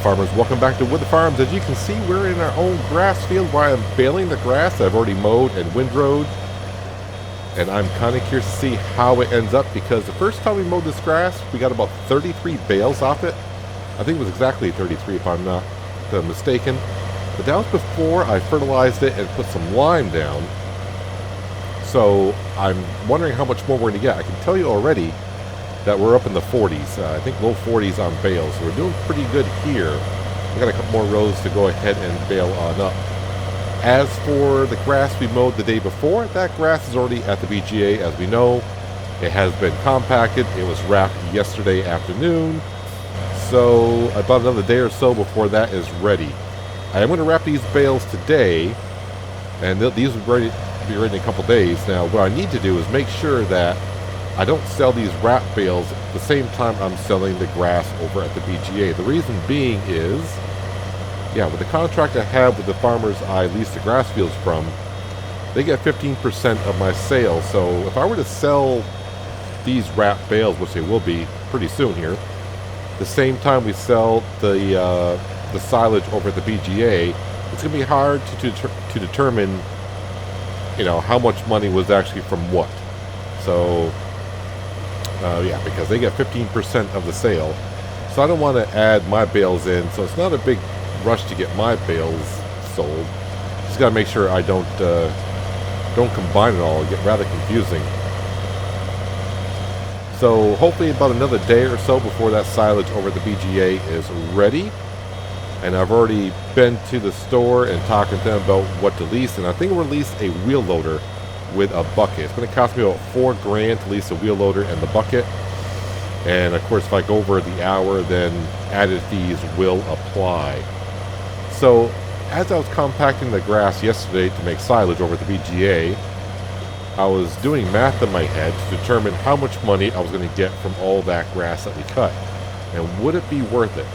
farmers, welcome back to Wyther Farms. As you can see, we're in our own grass field where I'm baling the grass that I've already mowed and windrowed. And I'm kind of curious to see how it ends up, because the first time we mowed this grass, we got about 33 bales off it. I think it was exactly 33 if I'm not mistaken. But that was before I fertilized it and put some lime down. So I'm wondering how much more we're going to get. I can tell you already that we're up in the 40s. I think low 40s on bales. So we're doing pretty good here. We got a couple more rows to go ahead and bale on up. As for the grass we mowed the day before, that grass is already at the BGA, as we know. It has been compacted. It was wrapped yesterday afternoon. So about another day or so before that is ready. I am going to wrap these bales today, and these will be ready in a couple days. Now, what I need to do is make sure that I don't sell these wrap bales at the same time I'm selling the grass over at the BGA. The reason being is, with the contract I have with the farmers I lease the grass fields from, they get 15% of my sales. So if I were to sell these wrap bales, which they will be pretty soon here, the same time we sell the silage over at the BGA, it's going to be hard to determine, how much money was actually from what. So, because they get 15% of the sale. So I don't want to add my bales in, so it's not a big rush to get my bales sold. Just got to make sure I don't combine it all. It'll get rather confusing. So hopefully about another day or so before that silage over at the BGA is ready. And I've already been to the store and talking to them about what to lease. And I think we'll lease a wheel loader with a bucket. It's going to cost me about $4,000 to lease a wheel loader and the bucket. And of course, if I go over the hour, then added fees will apply. So as I was compacting the grass yesterday to make silage over at the BGA, I was doing math in my head to determine how much money I was going to get from all that grass that we cut, and would it be worth it.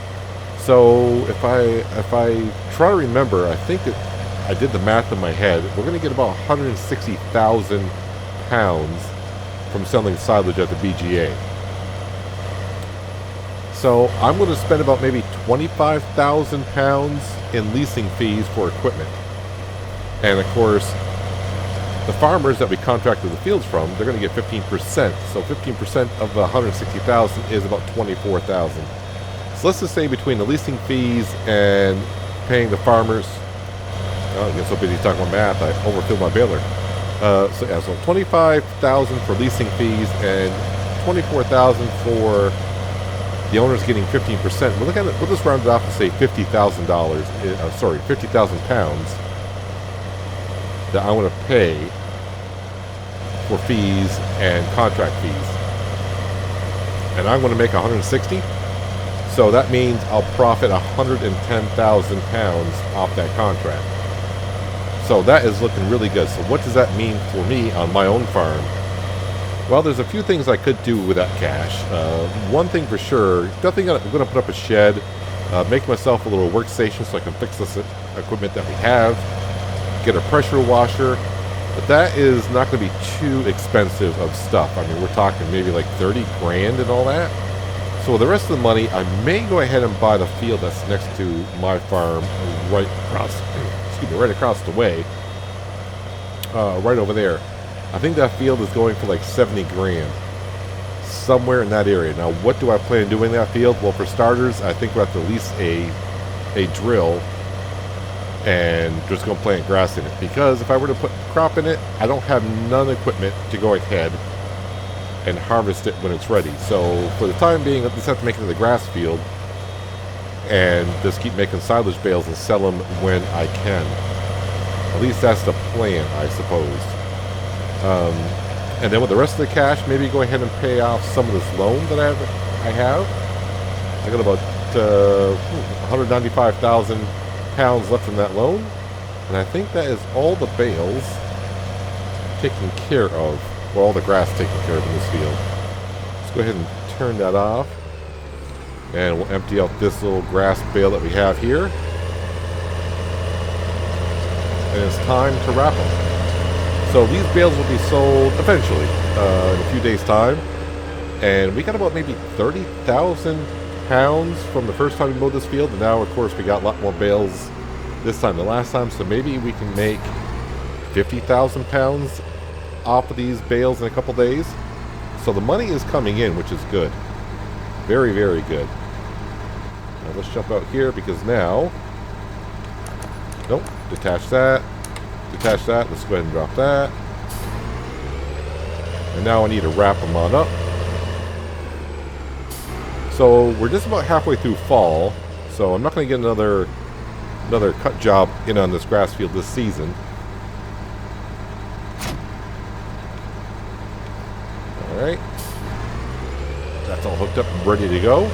So if I try to remember, I think that I did the math in my head. We're going to get about 160,000 pounds from selling silage at the BGA. So I'm going to spend about maybe 25,000 pounds in leasing fees for equipment. And of course, the farmers that we contracted the fields from, they're going to get 15%. So 15% of the 160,000 is about 24,000. So let's just say between the leasing fees and paying the farmers, I get so busy talking about math, I overfilled my baler. So 25,000 for leasing fees and 24,000 for the owners getting 15%. We'll just round it off to say $50,000. 50,000 pounds that I want to pay for fees and contract fees. And I'm going to make 160. So that means I'll profit 110,000 pounds off that contract. So that is looking really good. So what does that mean for me on my own farm? Well, there's a few things I could do with that cash. One thing for sure, definitely I'm going to put up a shed, make myself a little workstation so I can fix this equipment that we have, get a pressure washer, but that is not going to be too expensive of stuff. I mean, we're talking maybe like 30 grand and all that. So with the rest of the money, I may go ahead and buy the field that's next to my farm right across the way, right over there. I think that field is going for like 70 grand, somewhere in that area. Now, what do I plan on doing in that field? Well, for starters, I think we'll have to lease a drill and just go plant grass in it. Because if I were to put crop in it, I don't have none equipment to go ahead and harvest it when it's ready. So for the time being, I just have to make it to the grass field and just keep making silage bales and sell them when I can. At least that's the plan, I suppose. And then with the rest of the cash, maybe go ahead and pay off some of this loan that I have. I got about 195,000 pounds left in that loan, and I think that is all the bales taken care of, or all the grass taken care of in this field. Let's go ahead and turn that off, and we'll empty out this little grass bale that we have here, and it's time to wrap them. So these bales will be sold eventually in a few days' time, and we got about maybe 30,000 pounds from the first time we mowed this field, and now of course we got a lot more bales this time than last time, so maybe we can make 50,000 pounds off of these bales in a couple days. So the money is coming in, which is good. Very, very good. Now let's jump out here because now... Nope, detach that. Detach that. Let's go ahead and drop that. And now I need to wrap them on up. So we're just about halfway through fall, so I'm not going to get another cut job in on this grass field this season. Alright. That's all hooked up and ready to go.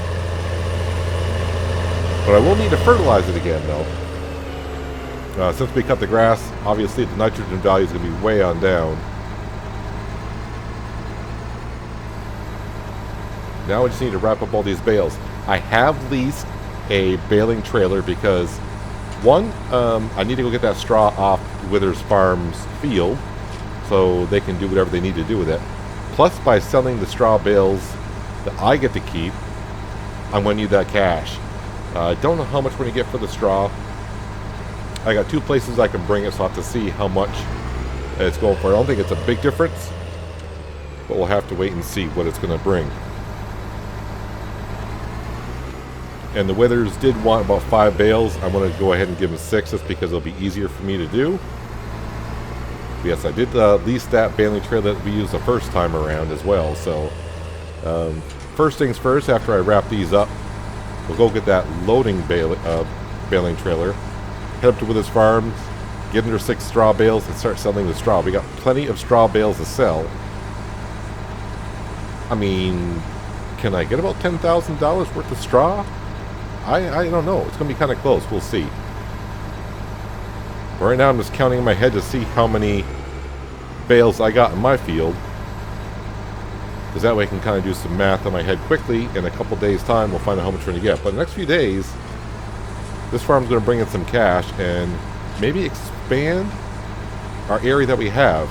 But I will need to fertilize it again, though. Since we cut the grass, obviously the nitrogen value is going to be way on down. Now I just need to wrap up all these bales. I have leased a baling trailer because, one, I need to go get that straw off Wyther Farms field so they can do whatever they need to do with it. Plus, by selling the straw bales that I get to keep, I'm going to need that cash. I don't know how much we're going to get for the straw. I got two places I can bring it, so I'll have to see how much it's going for. I don't think it's a big difference, but we'll have to wait and see what it's going to bring. And the Wythers did want about 5 bales. I'm going to go ahead and give them 6 just because it'll be easier for me to do. But yes, I did lease that baling trailer that we used the first time around as well. So first things first, after I wrap these up, we'll go get that loading baling trailer, head up to Wyther Farms, give them their 6 straw bales, and start selling the straw. We got plenty of straw bales to sell. I mean, can I get about $10,000 worth of straw? I don't know. It's going to be kind of close. We'll see. But right now I'm just counting in my head to see how many bales I got in my field. Because that way I can kind of do some math in my head quickly. In a couple days' time, we'll find out how much we're going to get. But in the next few days, this farm's going to bring in some cash and maybe expand our area that we have.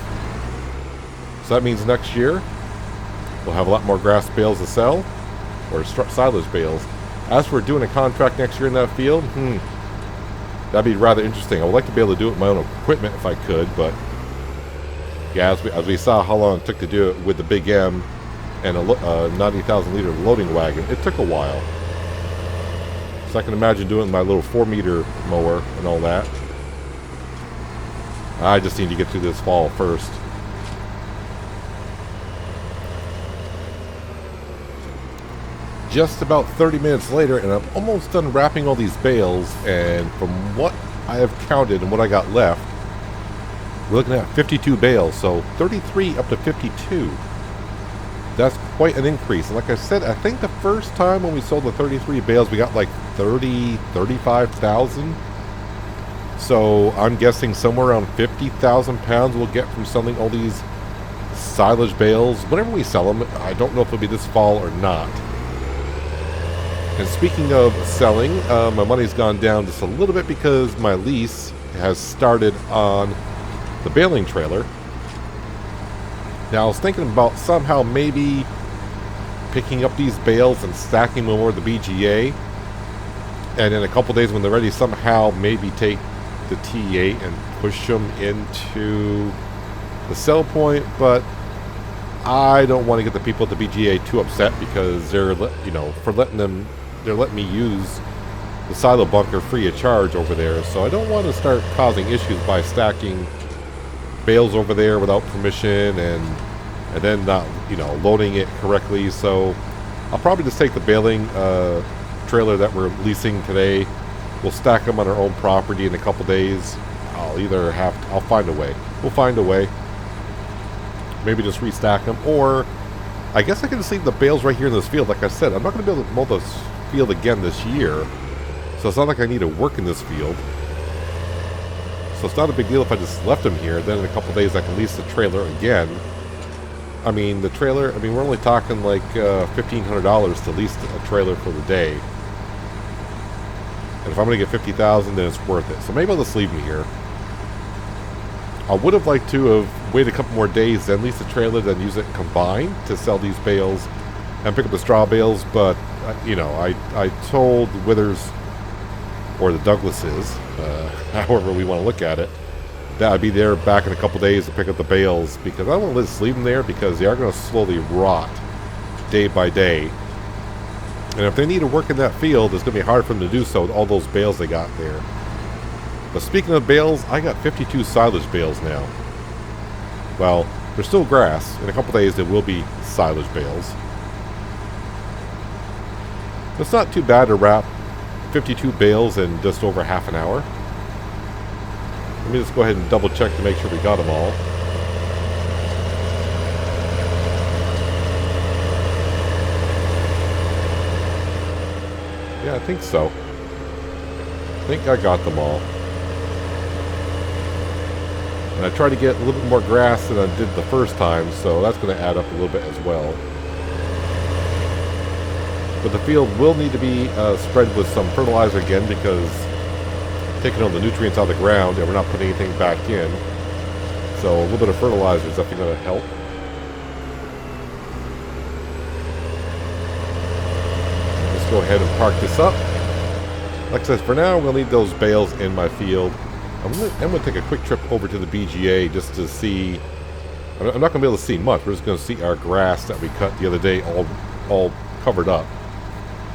So that means next year, we'll have a lot more grass bales to sell, or silage bales. As for doing a contract next year in that field, that'd be rather interesting. I would like to be able to do it with my own equipment if I could, but yeah, as we saw how long it took to do it with the Big M and a 90,000 liter loading wagon, it took a while. So I can imagine doing it with my little 4-meter mower and all that. I just need to get through this fall first. Just about 30 minutes later, and I'm almost done wrapping all these bales, and from what I have counted and what I got left, we're looking at 52 bales, so 33 up to 52. That's quite an increase. And like I said, I think the first time when we sold the 33 bales, we got like 35,000. So I'm guessing somewhere around 50,000 pounds we'll get from selling all these silage bales. Whenever we sell them, I don't know if it'll be this fall or not. And speaking of selling, my money's gone down just a little bit because my lease has started on the baling trailer. Now I was thinking about somehow maybe picking up these bales and stacking them over the BGA, and in a couple days when they're ready, somehow maybe take the T8 and push them into the sell point. But I don't want to get the people at the BGA too upset because they're, they're letting me use the silo bunker free of charge over there. So I don't want to start causing issues by stacking bales over there without permission and then not, loading it correctly. So I'll probably just take the baling trailer that we're leasing today. We'll stack them on our own property in a couple days. I'll find a way. We'll find a way. Maybe just restack them, or I guess I can just leave the bales right here in this field. Like I said, I'm not going to be able to mow this field again this year, so it's not like I need to work in this field. So it's not a big deal if I just left them here. Then in a couple days I can lease the trailer again. I mean, the trailer, we're only talking like $1,500 to lease a trailer for the day. And if I'm going to get 50,000, then it's worth it. So maybe I'll just leave them here. I would have liked to have waited a couple more days, then lease the trailer, then use it combined to sell these bales and pick up the straw bales, but you know, I told Withers, or the Douglases, however we want to look at it, that I'd be there back in a couple days to pick up the bales, because I don't want to just leave them there, because they are going to slowly rot day by day. And if they need to work in that field, it's going to be hard for them to do so with all those bales they got there. But speaking of bales, I got 52 silage bales now. Well, there's still grass. In a couple days, there will be silage bales. It's not too bad to wrap 52 bales in just over half an hour. Let me just go ahead and double check to make sure we got them all. Yeah, I think so. I think I got them all. And I tried to get a little bit more grass than I did the first time, so that's going to add up a little bit as well. But the field will need to be spread with some fertilizer again, because taking all the nutrients out of the ground and we're not putting anything back in. So a little bit of fertilizer is definitely going to help. Let's go ahead and park this up. Like I said, for now we'll need those bales in my field. I'm going to take a quick trip over to the BGA just to see. I'm not going to be able to see much. We're just going to see our grass that we cut the other day all covered up.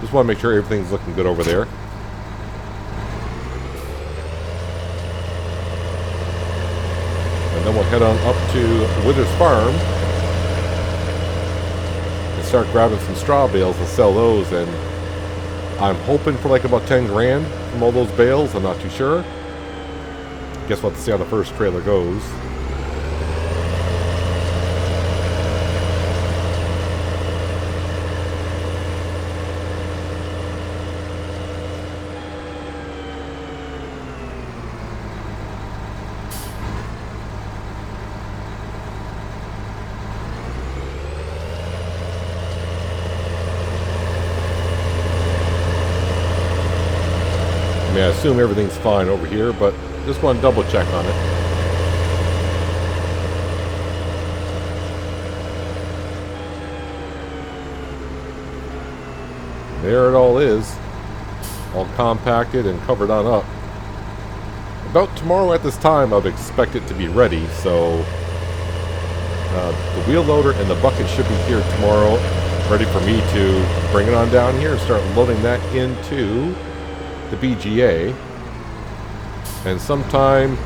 Just want to make sure everything's looking good over there. And then we'll head on up to Wyther Farms and start grabbing some straw bales and sell those. And I'm hoping for like about 10 grand from all those bales. I'm not too sure. Guess we'll have to see how the first trailer goes. I mean, I assume everything's fine over here, but just want to double check on it. There it all is. All compacted and covered on up. About tomorrow at this time, I'd expect it to be ready, so the wheel loader and the bucket should be here tomorrow, ready for me to bring it on down here and start loading that into the BGA. And sometime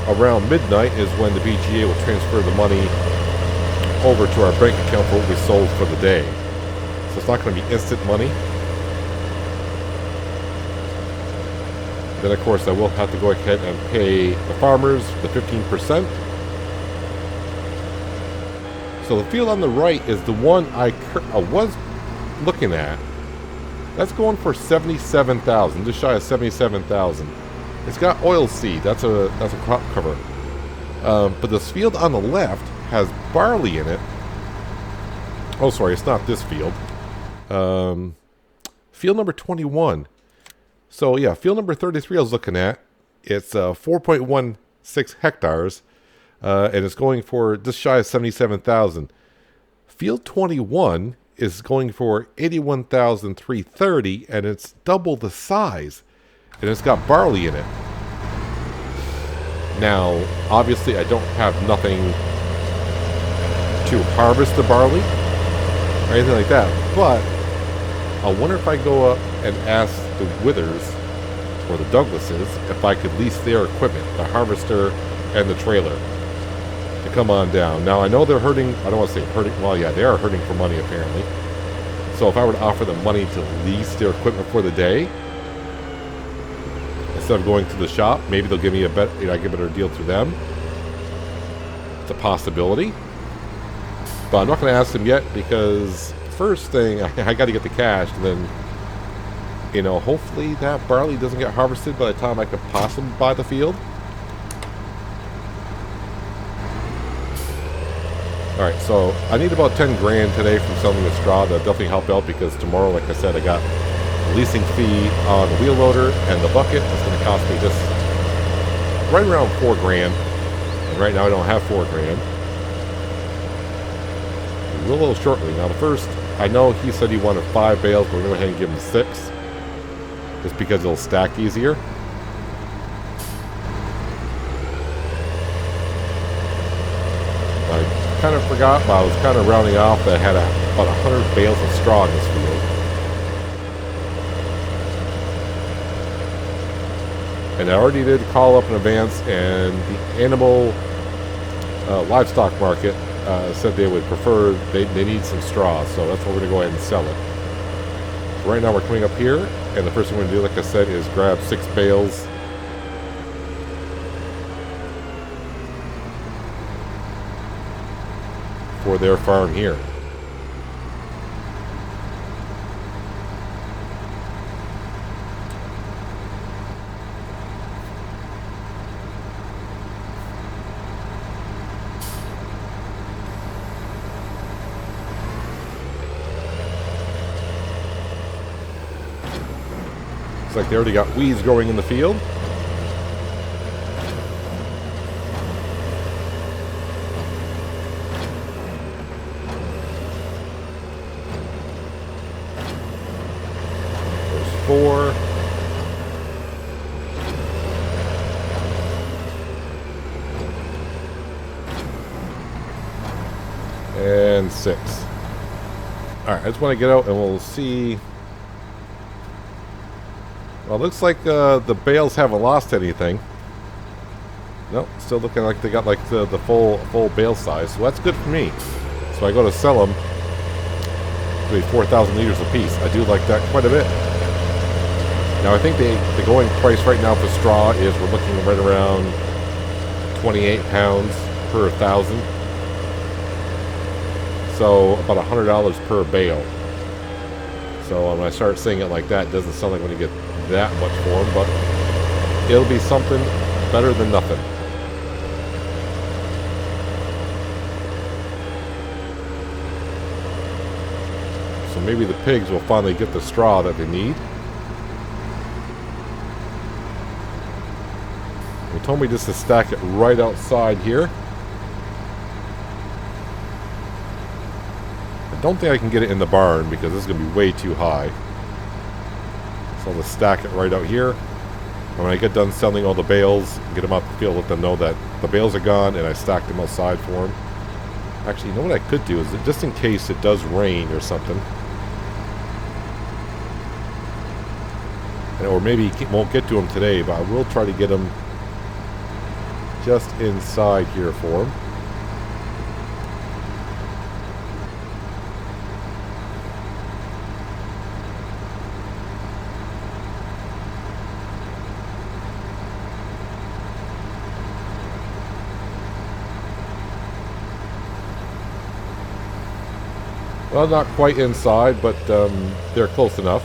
around midnight is when the BGA will transfer the money over to our bank account for what we sold for the day. So it's not going to be instant money. Then of course I will have to go ahead and pay the farmers the 15%. So the field on the right is the one I was looking at. That's going for $77,000, just shy of $77,000. It's got oil seed. That's a crop cover. But this field on the left has barley in it. Oh, sorry, it's not this field. Field number 21. So yeah, field number 33 I was looking at. It's 4.16 hectares, and it's going for just shy of $77,000. Field 21 is going for $81,330, and it's double the size. And it's got barley in it. Now, obviously, I don't have nothing to harvest the barley or anything like that. But I wonder if I go up and ask the Withers or the Douglases if I could lease their equipment, the harvester and the trailer, to come on down. Now, I know they're hurting. I don't want to say hurting. Well, yeah, they are hurting for money apparently. So if I were to offer them money to lease their equipment for the day, instead of going to the shop, maybe they'll give me a better, I give a better deal to them. It's a possibility, but I'm not going to ask them yet, because first thing I got to get the cash, and then hopefully that barley doesn't get harvested by the time I could possibly buy the field. All right, so I need about 10 grand today from selling the straw. That'll definitely help out, because tomorrow, like I said, I got leasing fee on the wheel loader and the bucket. It's going to cost me just right around 4 grand. And right now I don't have 4 grand. real shortly. Now, the first, I know he said he wanted 5 bales, but we're going to go ahead and give him 6. Just because it'll stack easier. I kind of forgot, but I was kind of rounding off that I had about 100 bales of straw in this field. And I already did call up in advance, and the animal livestock market said they would prefer, they need some straw, so that's why we're going to go ahead and sell it. So right now we're coming up here, and the first thing we're going to do, like I said, is grab 6 bales. For their farm here. Looks like they already got weeds growing in the field. There's 4. And 6. Alright, I just want to get out and we'll see. Well, it looks like the bales haven't lost anything. Nope, still looking like they got like the full bale size, so that's good for me. So I go to sell them. It'll be 4,000 liters a piece. I do like that quite a bit. Now I think the going price right now for straw is we're looking right around 28 pounds per 1,000. So about $100 per bale. So when I start saying it like that, it doesn't sound like I'm going to get that much for them, but it'll be something better than nothing. So maybe the pigs will finally get the straw that they need. They told me just to stack it right outside here. I don't think I can get it in the barn because this is going to be way too high. So I'll just stack it right out here. And when I get done selling all the bales, get them out the field, let them know that the bales are gone and I stacked them outside for them. Actually, you know what I could do is that just in case it does rain or something, or maybe it won't get to them today, but I will try to get them just inside here for them. Well, not quite inside, but they're close enough.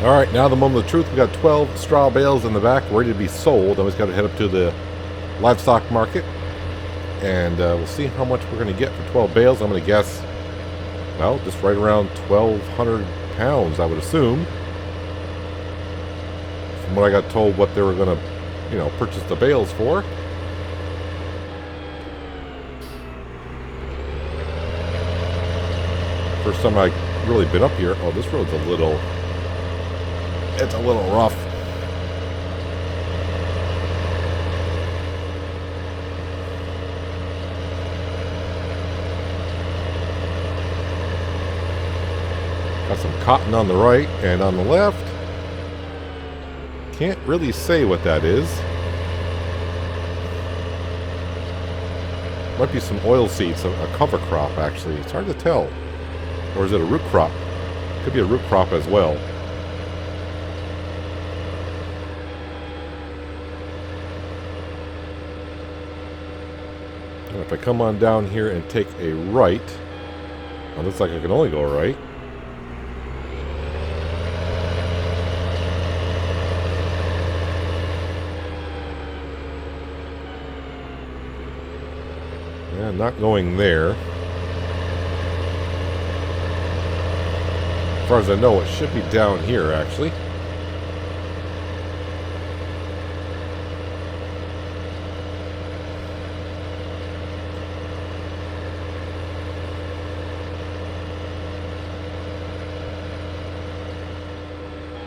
Alright, now the moment of the truth. We got 12 straw bales in the back ready to be sold. I just got to head up to the livestock market. And we'll see how much we're going to get for 12 bales. I'm going to guess, well, just right around 1,200 pounds, I would assume. From what I got told what they were going to, purchase the bales for. First time I've really been up here. Oh, this road's it's a little rough. Got some cotton on the right and on the left. Can't really say what that is. Might be some oil seeds, a cover crop actually. It's hard to tell. Or is it a root crop? Could be a root crop as well. And if I come on down here and take a right, well, it looks like I can only go right. Yeah, not going there. As far as I know, it should be down here, actually.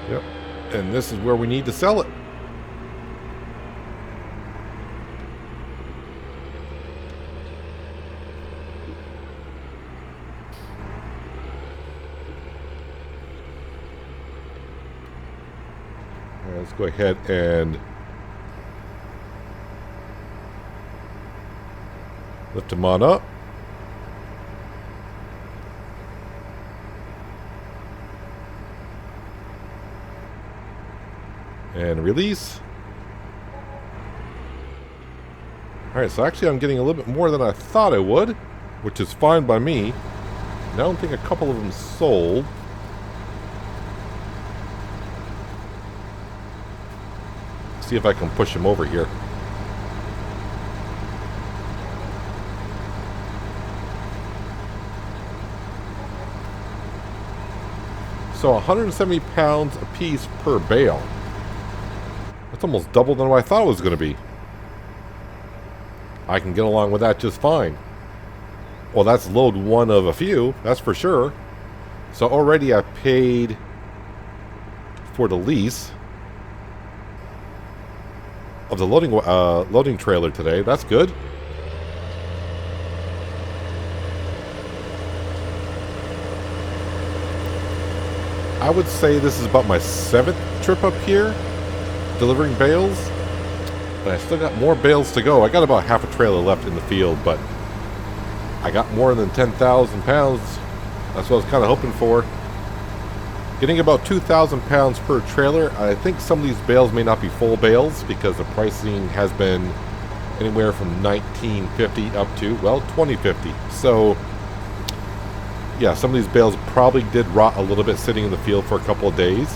Yep. And this is where we need to sell it. Let's go ahead and lift them on up. And release. Alright, so actually I'm getting a little bit more than I thought I would, which is fine by me. Now I don't think a couple of them sold. See if I can push them over here. So 170 pounds a piece per bale. That's almost double than what I thought it was going to be. I can get along with that just fine. Well, that's load one of a few, that's for sure. So already I paid for the lease of the loading trailer today. That's good. I would say this is about my 7th trip up here, delivering bales. And I still got more bales to go. I got about half a trailer left in the field, but I got more than 10,000 pounds. That's what I was kind of hoping for. Getting about 2,000 pounds per trailer. I think some of these bales may not be full bales because the pricing has been anywhere from $19.50 up to, well, $20.50. So yeah, some of these bales probably did rot a little bit sitting in the field for a couple of days.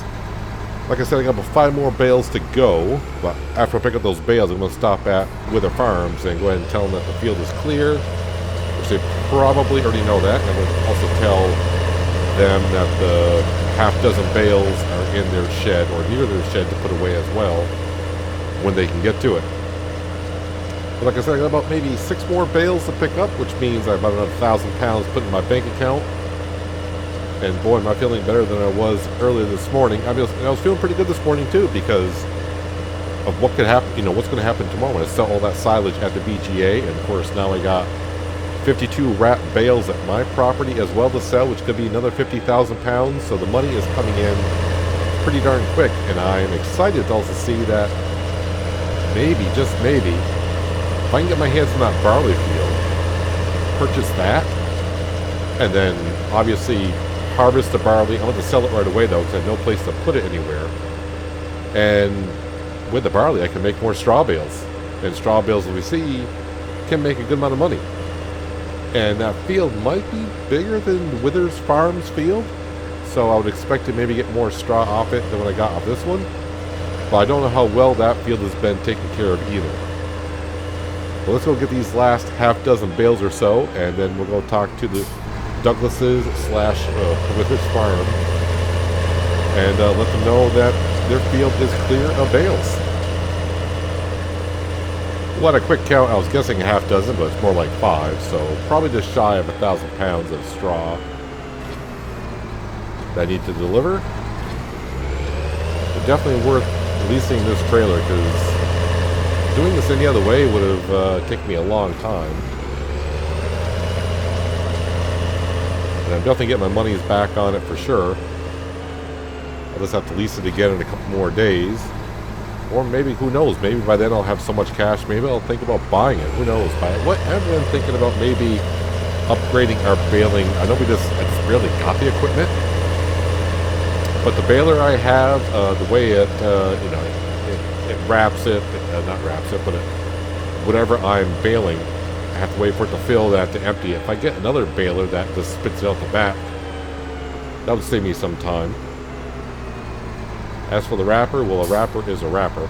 Like I said, I got about 5 more bales to go, but after I pick up those bales, I'm going to stop at Wyther Farms and go ahead and tell them that the field is clear, which they probably already know that. And I'm going to also tell them that the half dozen bales are in their shed or near their shed to put away as well when they can get to it. But like I said, I got about maybe 6 more bales to pick up, which means I have about another 1,000 pounds put in my bank account. And boy, am I feeling better than I was earlier this morning. I was feeling pretty good this morning too because of what could happen, you know, what's going to happen tomorrow when I sell all that silage at the BGA. And of course, now I got 52 wrapped bales at my property as well to sell, which could be another 50,000 pounds. So the money is coming in pretty darn quick. And I am excited to also see that maybe, just maybe, if I can get my hands on that barley field, purchase that, and then obviously harvest the barley. I want to sell it right away though because I have no place to put it anywhere. And with the barley I can make more straw bales. And straw bales, as we see, can make a good amount of money. And that field might be bigger than Wyther Farms field. So I would expect to maybe get more straw off it than what I got off this one. But I don't know how well that field has been taken care of either. Well, let's go get these last half dozen bales or so, and then we'll go talk to the Douglas's / Wyther Farm and let them know that their field is clear of bales. Well, at a quick count, I was guessing a half dozen, but it's more like 5, so probably just shy of 1,000 pounds of straw that I need to deliver. But definitely worth leasing this trailer because doing this any other way would have taken me a long time. And I'm definitely getting my money's back on it for sure. I'll just have to lease it again in a couple more days. Or maybe, who knows, maybe by then I'll have so much cash, maybe I'll think about buying it. Who knows? What I've been thinking about maybe upgrading our baling. I know I just barely got the equipment. But the baler I have, the way it, it wraps it, not wraps it, but whatever I'm baling, I have to wait for it to fill, that to empty it. If I get another baler that just spits it out the back, that would save me some time. As for the wrapper, well, a wrapper is a wrapper.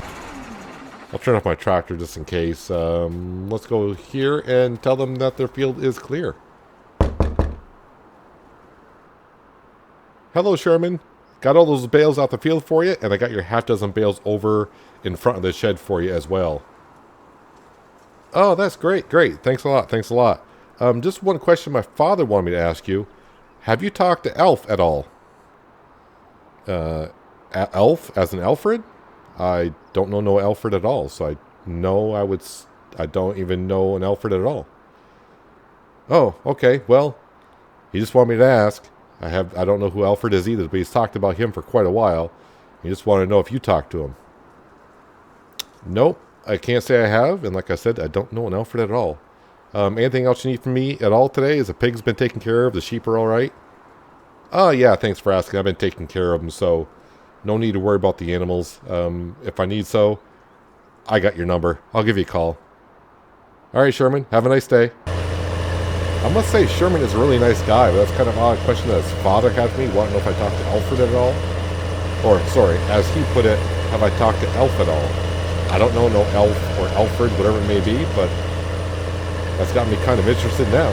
I'll turn off my tractor just in case. Let's go here and tell them that their field is clear. Hello, Sherman. Got all those bales out the field for you, and I got your half dozen bales over in front of the shed for you as well. Oh, that's great. Great. Thanks a lot. Thanks a lot. Just one question my father wanted me to ask you. Have you talked to Elf at all? Elf as in Alfred? I don't know no Alfred at all, so I don't even know an Alfred at all. Oh, okay. Well, he just wanted me to ask. I don't know who Alfred is either, but he's talked about him for quite a while. He just wanted to know if you talked to him. Nope, I can't say I have, and like I said, I don't know an Alfred at all. Anything else you need from me at all today? Is the pigs been taken care of? The sheep are all right? Oh, yeah, thanks for asking. I've been taking care of them, so no need to worry about the animals. If I need so, I got your number. I'll give you a call. All right, Sherman, have a nice day. I must say, Sherman is a really nice guy, but that's kind of an odd question that his father had me. Want to know if I talked to Alfred at all? Or, sorry, as he put it, have I talked to Elf at all? I don't know no Elf or Alfred, whatever it may be, but that's got me kind of interested now.